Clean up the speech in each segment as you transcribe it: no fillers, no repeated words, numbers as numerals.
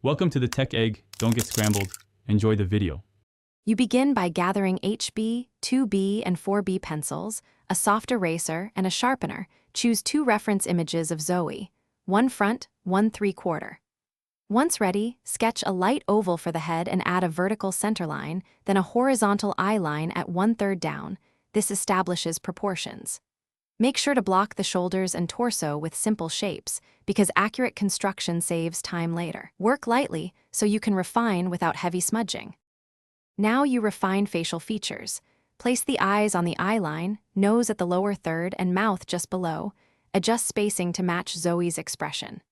Welcome to the Tech Egg. Don't get scrambled. Enjoy the video. You begin by gathering HB, 2B, and 4B pencils, a soft eraser, and a sharpener. Choose 2 reference images of Zoey, one front, one 3/4. Once ready, sketch a light oval for the head and add a vertical centerline, then a horizontal eye line at 1/3 down. This establishes proportions. Make sure to block the shoulders and torso with simple shapes, because accurate construction saves time later. Work lightly so you can refine without heavy smudging. Now you refine facial features. Place the eyes on the eye line, nose at the lower third, and mouth just below. Adjust spacing to match Zoey's expression.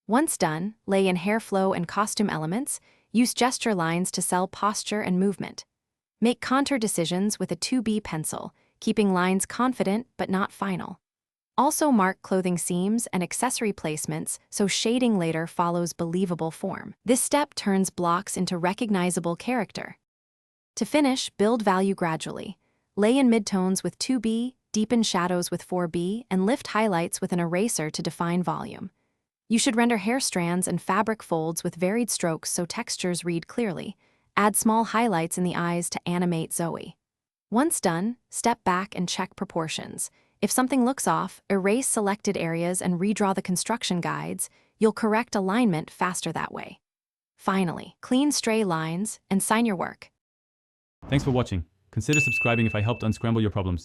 Once done, lay in hair flow and costume elements. Use gesture lines to sell posture and movement. Make contour decisions with a 2B pencil, keeping lines confident but not final. Also mark clothing seams and accessory placements so shading later follows believable form. This step turns blocks into recognizable character. To finish, build value gradually. Lay in midtones with 2B, deepen shadows with 4B, and lift highlights with an eraser to define volume. You should render hair strands and fabric folds with varied strokes so textures read clearly. Add small highlights in the eyes to animate Zoey. Once done, step back and check proportions. If something looks off, erase selected areas and redraw the construction guides. You'll correct alignment faster that way. Finally, clean stray lines and sign your work. Thanks for watching. Consider subscribing if I helped unscramble your problems.